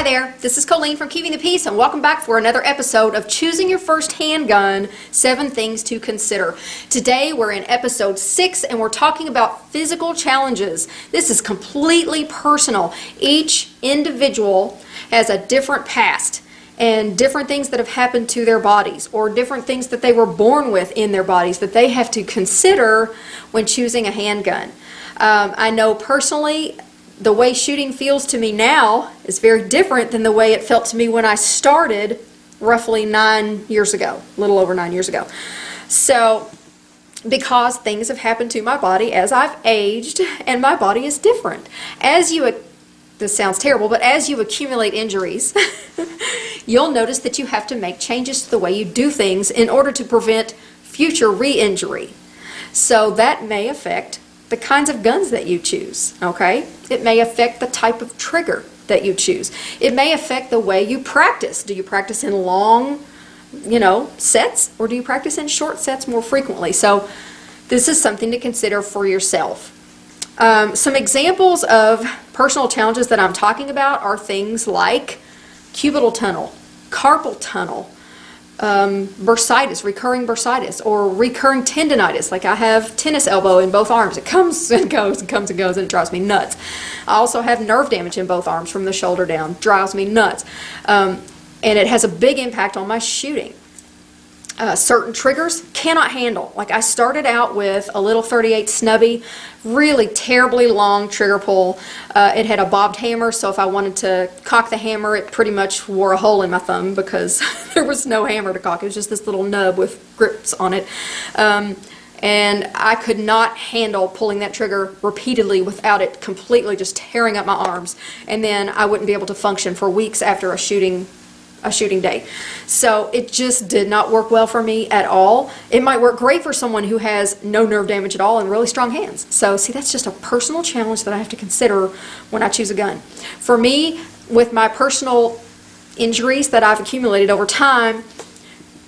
there, this is Colleen from Keeping the Peace, and welcome back for another episode of Choosing Your First Handgun, 7 Things to Consider. Today we're in episode 6 and we're talking about physical challenges. This is completely personal. Each individual has a different past and different things that have happened to their bodies or different things that they were born with in their bodies that they have to consider when choosing a handgun. I know personally the way shooting feels to me now is very different than the way it felt to me when I started roughly 9 years ago, a little over 9 years ago. So, because things have happened to my body as I've aged and my body is different. This sounds terrible, but as you accumulate injuries, you'll notice that you have to make changes to the way you do things in order to prevent future re-injury. So that may affect the kinds of guns that you choose, okay? It may affect the type of trigger that you choose. It may affect the way you practice. Do you practice in long, sets, or do you practice in short sets more frequently? So this is something to consider for yourself. Some examples of personal challenges that I'm talking about are things like cubital tunnel, carpal tunnel, bursitis, recurring bursitis, or recurring tendonitis. Like I have tennis elbow in both arms. It comes and goes and comes and goes, and it drives me nuts. I also have nerve damage in both arms from the shoulder down. Drives me nuts. And it has a big impact on my shooting. Certain triggers cannot handle. Like I started out with a little 38 snubby, really terribly long trigger pull. It had a bobbed hammer, so if I wanted to cock the hammer, it pretty much wore a hole in my thumb because there was no hammer to cock. It was just this little nub with grips on it. And I could not handle pulling that trigger repeatedly without it completely just tearing up my arms. And then I wouldn't be able to function for weeks after a shooting day. So it just did not work well for me at all. It might work great for someone who has no nerve damage at all and really strong hands. So see, that's just a personal challenge that I have to consider when I choose a gun. For me, with my personal injuries that I've accumulated over time,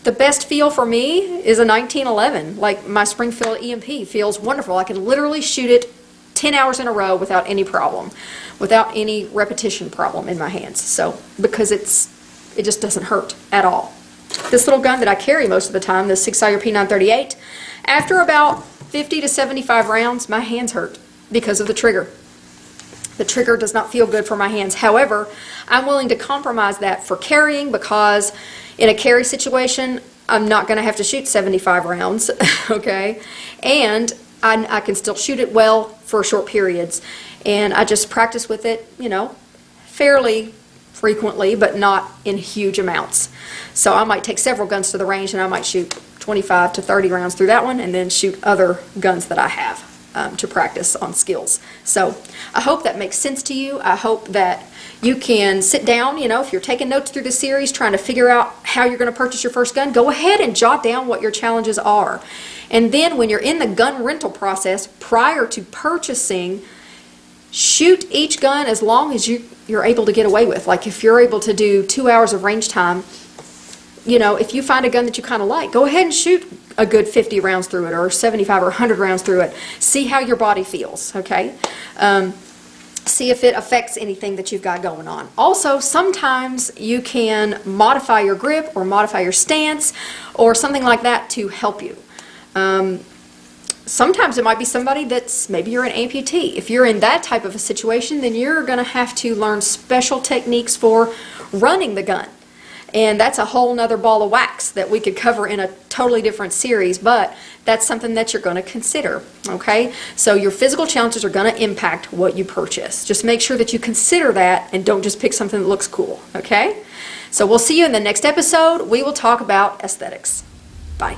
the best feel for me is a 1911. Like my Springfield EMP feels wonderful. I can literally shoot it 10 hours in a row without any problem, without any repetition problem in my hands. So because it just doesn't hurt at all. This little gun that I carry most of the time, the 6-Sauer P938, after about 50 to 75 rounds, my hands hurt because of the trigger. The trigger does not feel good for my hands. However, I'm willing to compromise that for carrying because in a carry situation, I'm not going to have to shoot 75 rounds, okay? And I can still shoot it well for short periods. And I just practice with it, fairly frequently, but not in huge amounts. So I might take several guns to the range and I might shoot 25 to 30 rounds through that one and then shoot other guns that I have to practice on skills. So I hope that makes sense to you. I hope that you can sit down, if you're taking notes through the series trying to figure out how you're going to purchase your first gun, go ahead and jot down what your challenges are. And then when you're in the gun rental process prior to purchasing, shoot each gun as long as you're able to get away with. Like if you're able to do 2 hours of range time, if you find a gun that you kind of like, go ahead and shoot a good 50 rounds through it or 75 or 100 rounds through it. See how your body feels, okay? See if it affects anything that you've got going on. Also, sometimes you can modify your grip or modify your stance or something like that to help you. Sometimes it might be somebody maybe you're an amputee. If you're in that type of a situation, then you're going to have to learn special techniques for running the gun. And that's a whole nother ball of wax that we could cover in a totally different series, but that's something that you're going to consider, okay? So your physical challenges are going to impact what you purchase. Just make sure that you consider that and don't just pick something that looks cool, okay? So we'll see you in the next episode. We will talk about aesthetics. Bye.